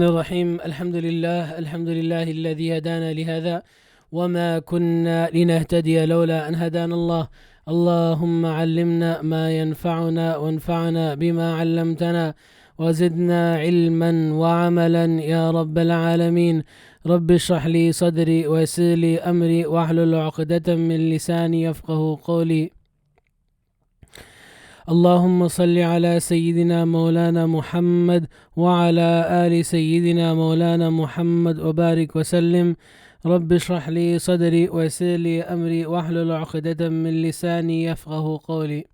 الرحيم الحمد لله الذي هدانا لهذا وما كنا لنهتدي لولا أن هدانا الله. اللهم علمنا ما ينفعنا وانفعنا بما علمتنا وزدنا علما وعملا يا رب العالمين. رب اشرح لي صدري ويسر لي أمري واحلل عقدة من لساني يفقه قولي. اللهم صل على سيدنا مولانا محمد وعلى آل سيدنا مولانا محمد وبارك وسلم. رب اشرح لي صدري ويسر لي أمري واحلل عقدة من لساني يفقه قولي.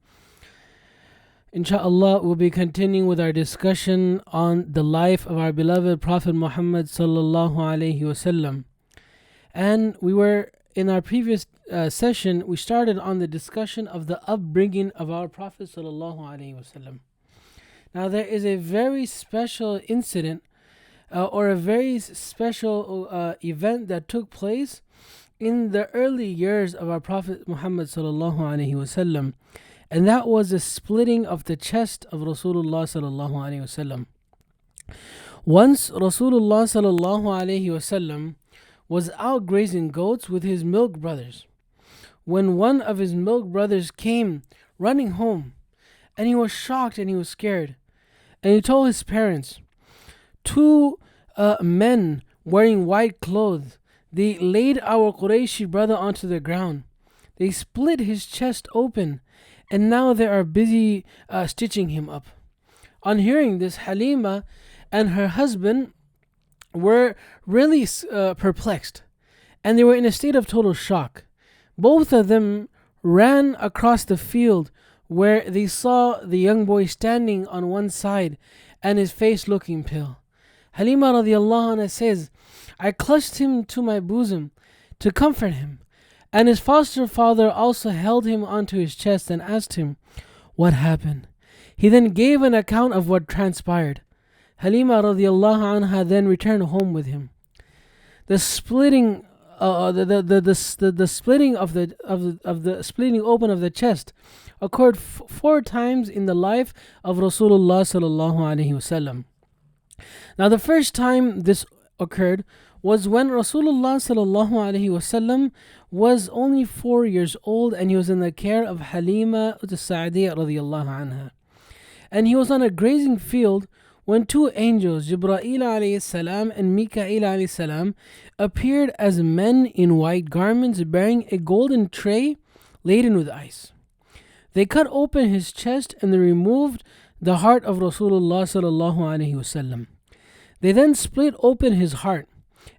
Inshallah, we'll be continuing with our discussion on the life of our beloved Prophet Muhammad sallallahu alaihi wasallam. And we were in our previous session, we started on the discussion of the upbringing of our Prophet sallallahu alaihi wasallam. Now, there is a very special incident or a very special event that took place in the early years of our Prophet Muhammad sallallahu alaihi wasallam, and that was the splitting of the chest of Rasulullah sallallahu alaihi wasallam. Once Rasulullah sallallahu alaihi wasallam was out grazing goats with his milk brothers, when one of his milk brothers came running home, and he was shocked and he was scared, and he told his parents, two men wearing white clothes, they laid our Qurayshi brother onto the ground, they split his chest open, and now they are busy stitching him up. On hearing this, Halima and her husband were really perplexed, and they were in a state of total shock. Both of them ran across the field where they saw the young boy standing on one side and his face looking pale. Halima radiallahu anha says, I clutched him to my bosom to comfort him, and his foster father also held him onto his chest and asked him, what happened? He then gave an account of what transpired. Halima radiallahu anha then returned home with him. The splitting, the splitting of the splitting open of the chest occurred four times in the life of Rasulullah sallallahu alaihi wasallam. Now, the first time this occurred was when Rasulullah sallallahu alaihi wasallam was only 4 years old, and he was in the care of Halima al-Sa'diyya radiallahu anha, and he was on a grazing field when two angels, Jibreel alayhi salam and Mikael alayhi salam, appeared as men in white garments bearing a golden tray laden with ice. They cut open his chest and they removed the heart of Rasulullah sallallahu alaihi wasallam. They then split open his heart,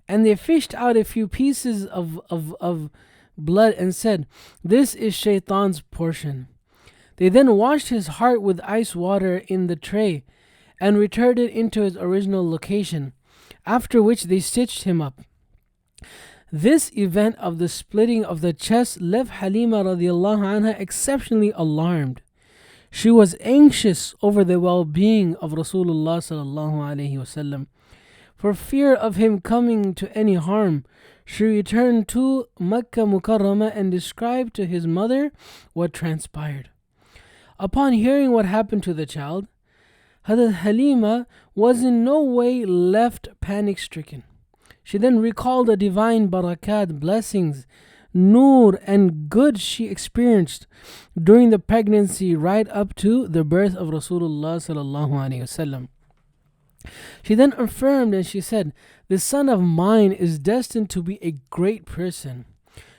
and they fished out a few pieces of blood and said, this is Shaitan's portion. They then washed his heart with ice water in the tray and returned it into its original location, after which they stitched him up. This event of the splitting of the chest left Halima radiallahu anha exceptionally alarmed. She was anxious over the well-being of Rasulullah sallallahu alaihi wasallam. For fear of him coming to any harm, she returned to Makkah Mukarramah and described to his mother what transpired. Upon hearing what happened to the child, Hazrat Halima was in no way left panic-stricken. She then recalled the divine barakat, blessings, nur and good she experienced during the pregnancy right up to the birth of Rasulullah sallallahu alaihi wasallam. She then affirmed and she said, this son of mine is destined to be a great person.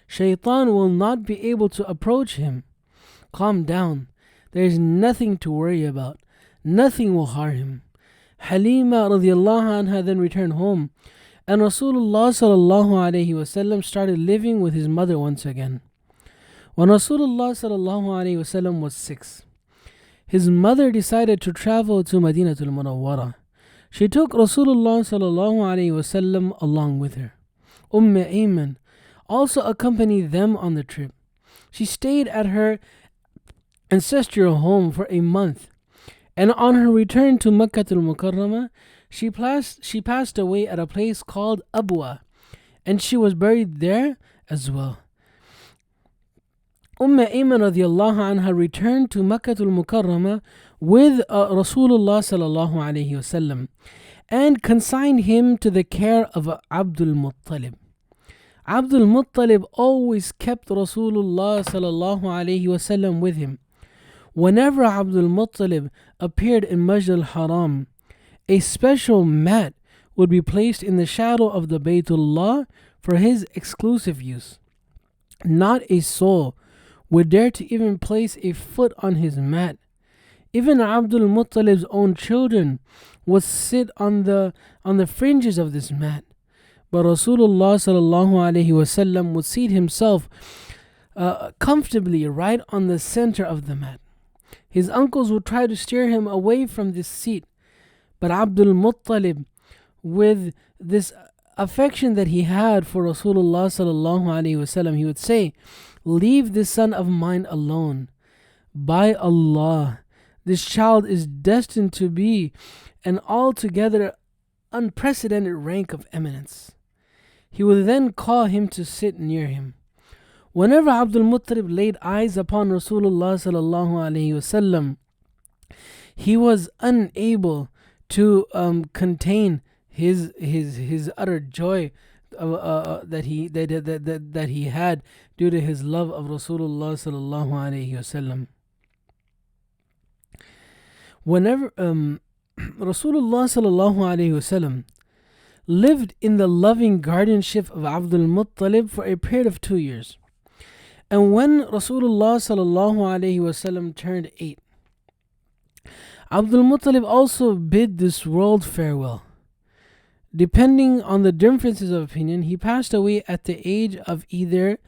Shaitan will not be able to approach him. Calm down. There is nothing to worry about. Nothing will harm him. Halima radiallahu anha then returned home, and Rasulullah sallallahu alaihi wasallam started living with his mother once again. When Rasulullah sallallahu alaihi wasallam was 6, his mother decided to travel to Madinatul Munawwara. She took Rasulullah sallallahu alaihi wasallam along with her. Ayman also accompanied them on the trip. She stayed at her ancestral home for a month, and on her return to Makkah al-Mukarramah, she passed away at a place called Abwa, and she was buried there as well. Ayman radiallahu anha returned to Makkah al-Mukarramah with Rasulullah sallallahu alayhi wasallam, and consigned him to the care of Abdul Muttalib. Abdul Muttalib always kept Rasulullah sallallahu alaihi wasallam with him. Whenever Abdul Muttalib appeared in Masjid al-Haram, a special mat would be placed in the shadow of the Baytullah for his exclusive use. Not a soul would dare to even place a foot on his mat. Even Abdul Muttalib's own children would sit on the fringes of this mat. But Rasulullah sallallahu alaihi wasallam would seat himself comfortably right on the center of the mat. His uncles would try to steer him away from this seat, but Abdul Muttalib, with this affection that he had for Rasulullah sallallahu alaihi wasallam, he would say, "Leave this son of mine alone. By Allah, this child is destined to be an altogether unprecedented rank of eminence." He would then call him to sit near him. Whenever Abdul Muttalib laid eyes upon Rasulullah sallallahu alaihi wasallam, he was unable to contain his utter joy that he had due to his love of Rasulullah sallallahu alaihi wasallam. Whenever Rasulullah sallallahu alaihi wasallam lived in the loving guardianship of Abdul Muttalib for a period of 2 years. And when Rasulullah sallallahu alaihi wasallam turned 8, Abdul Muttalib also bid this world farewell. Depending on the differences of opinion, he passed away at the age of either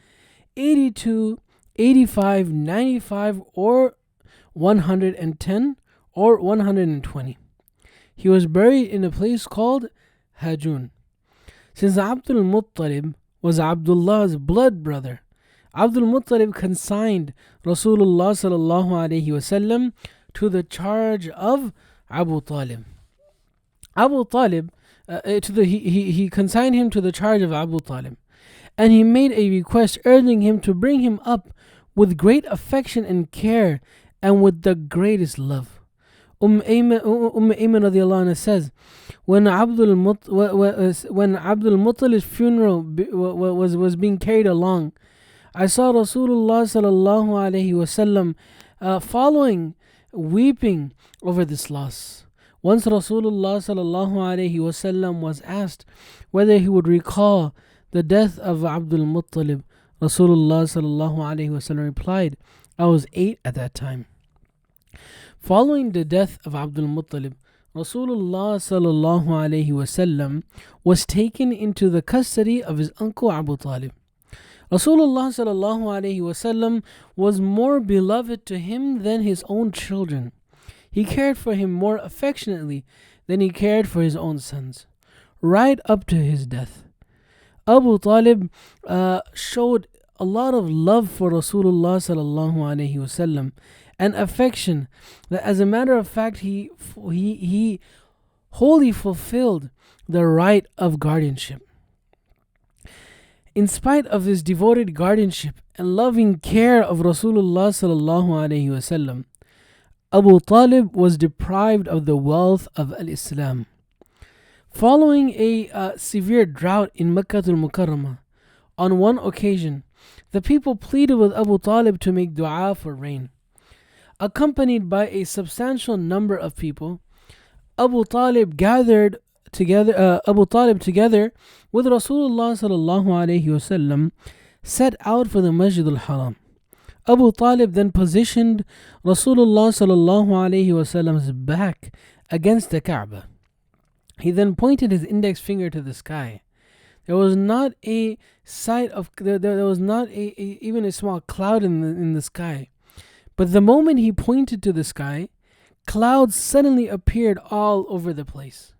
82, 85, 95, or 110, or 120. He was buried in a place called Hajun. Since Abdul Muttalib was Abdullah's blood brother, Abdul Muttalib consigned Rasulullah sallallahu alaihi wasallam to the charge of Abu Talib. He consigned him to the charge of Abu Talib, and he made a request urging him to bring him up with great affection and care and with the greatest love. Ayman radiallahu anha says, when Abdul Muttalib's funeral was being carried along, I saw Rasulullah sallallahu alaihi wasallam following, weeping over this loss. Once Rasulullah sallallahu alaihi wasallam was asked whether he would recall the death of Abdul Muttalib, Rasulullah sallallahu alaihi wasallam replied, "I was 8 at that time." Following the death of Abdul Muttalib, Rasulullah sallallahu alaihi wasallam was taken into the custody of his uncle Abu Talib. Rasulullah sallallahu alaihi wasallam was more beloved to him than his own children. He cared for him more affectionately than he cared for his own sons, right up to his death. Abu Talib showed a lot of love for Rasulullah sallallahu alaihi wasallam and affection, that as a matter of fact he wholly fulfilled the right of guardianship. In spite of his devoted guardianship and loving care of Rasulullah sallallahu alaihi wasallam, Abu Talib was deprived of the wealth of al-Islam. Following a severe drought in Makkah al-Mukarramah, on one occasion, the people pleaded with Abu Talib to make dua for rain. Accompanied by a substantial number of people, Abu Talib together with Rasulullah sallallahu alaihi wasallam set out for the Masjid al-Haram. Abu Talib then positioned Rasulullah sallallahu alaihi wasallam's back against the Kaaba. He then pointed his index finger to the sky. There was not a sight of there was not even a small cloud in the sky. But the moment he pointed to the sky, clouds suddenly appeared all over the place.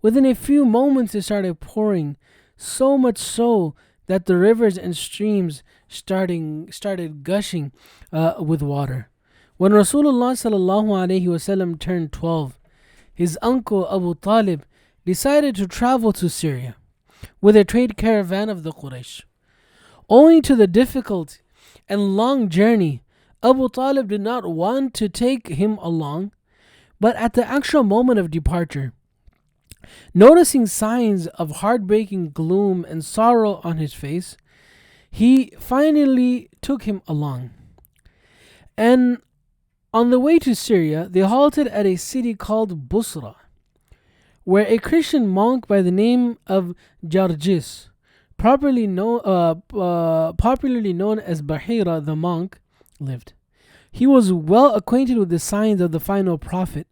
Within a few moments it started pouring, so much so that the rivers and streams started gushing with water. When Rasulullah sallallahu alaihi wasallam turned 12, his uncle Abu Talib decided to travel to Syria with a trade caravan of the Quraysh. Owing to the difficult and long journey, Abu Talib did not want to take him along, but at the actual moment of departure, Noticing signs of heartbreaking gloom and sorrow on his face, he finally took him along. And on the way to Syria, they halted at a city called Busra, where a Christian monk by the name of Jarjis, popularly known as Bahira the monk, lived. He was well acquainted with the signs of the final prophet,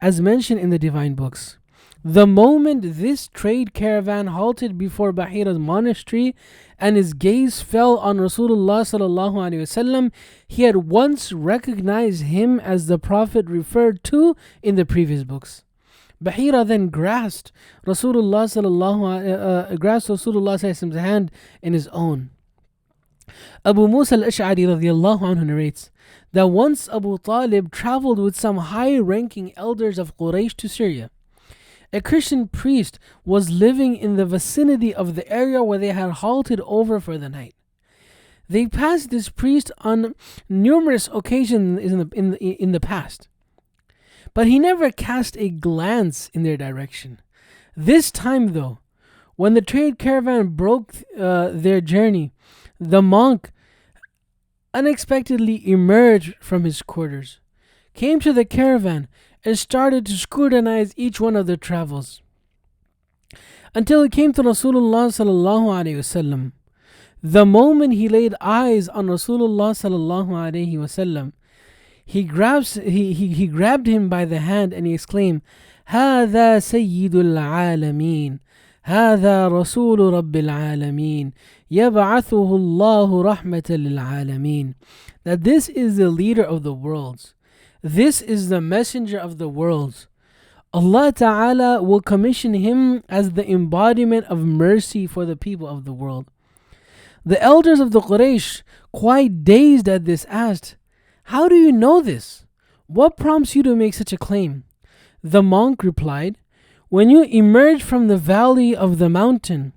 as mentioned in the divine books. The moment this trade caravan halted before Bahira's monastery and his gaze fell on Rasulullah sallallahu alaihi wasallam, he at once recognized him as the prophet referred to in the previous books. Bahira then grasped Rasulullah's hand in his own. Abu Musa al-Ash'ari radiallahu anhu narrates that once Abu Talib traveled with some high-ranking elders of Quraysh to Syria. A Christian priest was living in the vicinity of the area where they had halted over for the night. They passed this priest on numerous occasions in the past, but he never cast a glance in their direction. This time, though, when the trade caravan broke their journey, the monk unexpectedly emerged from his quarters, came to the caravan, and started to scrutinize each one of their travels, until he came to Rasulullah sallallahu alaihi wasallam. The moment he laid eyes on Rasulullah sallallahu alaihi wasallam, he grabbed him by the hand and he exclaimed, "هذا سيد العالمين, هذا رسول رب العالمين, يبعثه الله رحمة للعالمين." That this is the leader of the worlds. This is the messenger of the worlds. Allah Ta'ala will commission him as the embodiment of mercy for the people of the world. The elders of the Quraysh, quite dazed at this, asked, "How do you know this? What prompts you to make such a claim?" The monk replied, "When you emerge from the valley of the mountain,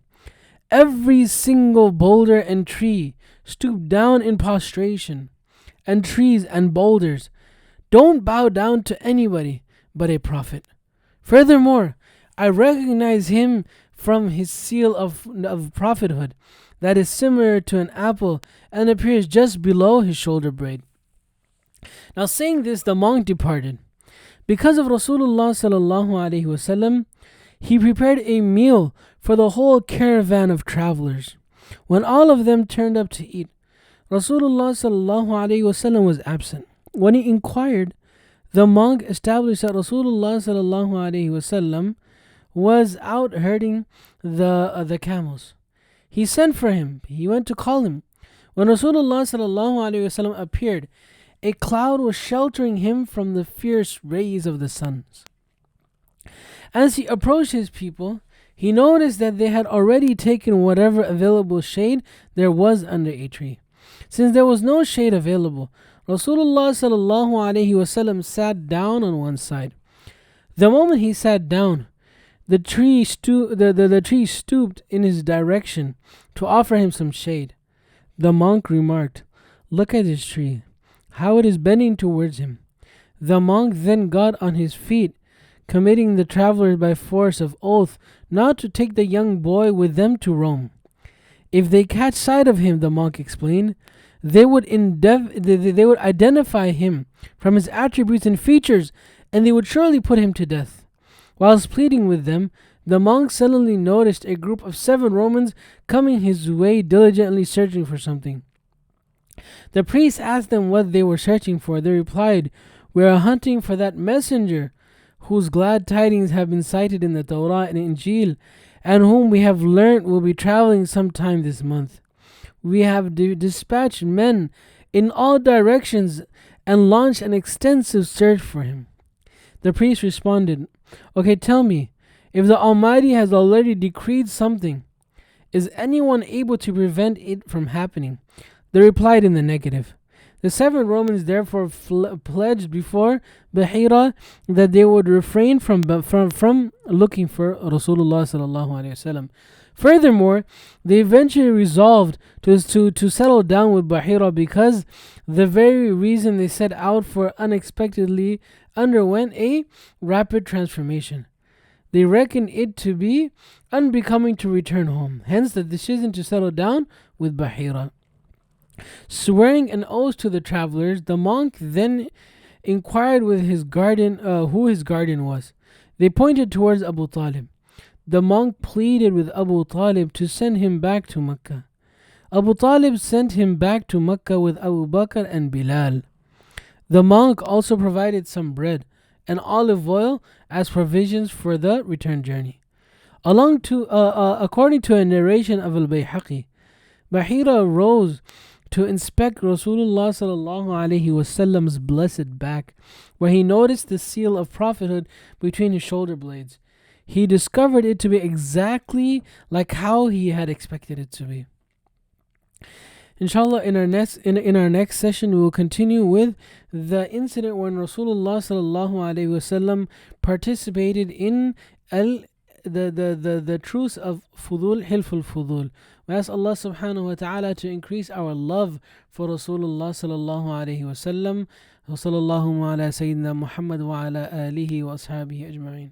every single boulder and tree stoop down in prostration, and trees and boulders don't bow down to anybody but a prophet. Furthermore, I recognize him from his seal of prophethood that is similar to an apple and appears just below his shoulder blade." Now, saying this, the monk departed. Because of Rasulullah sallallahu alaihi wasallam, he prepared a meal for the whole caravan of travelers. When all of them turned up to eat, Rasulullah sallallahu alaihi wasallam was absent. When he inquired, the monk established that Rasulullah sallallahu alaihi wasallam was out herding the camels. He sent for him. He went to call him. When Rasulullah sallallahu alaihi wasallam appeared, a cloud was sheltering him from the fierce rays of the sun. As he approached his people, he noticed that they had already taken whatever available shade there was under a tree. Since there was no shade available, Rasulullah sallallahu alaihi wasallam sat down on one side. The moment he sat down, the tree stooped in his direction to offer him some shade. The monk remarked, "Look at this tree, how it is bending towards him." The monk then got on his feet, committing the travelers by force of oath not to take the young boy with them to Rome. If they catch sight of him, the monk explained, they would identify him from his attributes and features, and they would surely put him to death. Whilst pleading with them, the monk suddenly noticed a group of 7 Romans coming his way, diligently searching for something. The priest asked them what they were searching for. They replied, "We are hunting for that messenger whose glad tidings have been cited in the Torah and Injil, and whom we have learnt will be traveling sometime this month. We have dispatched men in all directions and launched an extensive search for him." The priest responded, "Okay, tell me, if the Almighty has already decreed something, is anyone able to prevent it from happening?" They replied in the negative. The 7 Romans therefore pledged before Bahira that they would refrain from looking for Rasulullah sallallahu alaihi wasallam. Furthermore, they eventually resolved to settle down with Bahira because the very reason they set out for unexpectedly underwent a rapid transformation. they reckoned it to be unbecoming to return home. Hence the decision to settle down with Bahira. Swearing an oath to the travelers, the monk then inquired with his guardian who his guardian was. They pointed towards Abu Talib. The monk pleaded with Abu Talib to send him back to Mecca. Abu Talib sent him back to Mecca with Abu Bakr and Bilal. The monk also provided some bread and olive oil as provisions for the return journey. According to a narration of Al-Bayhaqi, Bahira rose to inspect Rasulullah sallallahu alaihi wasallam's blessed back, where he noticed the seal of prophethood between his shoulder blades. He discovered it to be exactly like how he had expected it to be. Inshallah, in our next session, we will continue with the incident when Rasulullah sallallahu alaihi wasallam participated in the truce of Fudul, Hilful Fudul. We ask Allah subhanahu wa ta'ala to increase our love for Rasulullah sallallahu alayhi wa sallam. Wa sallallahu ala Sayyidina Muhammad wa ala alihi wa ashabihi ajma'in.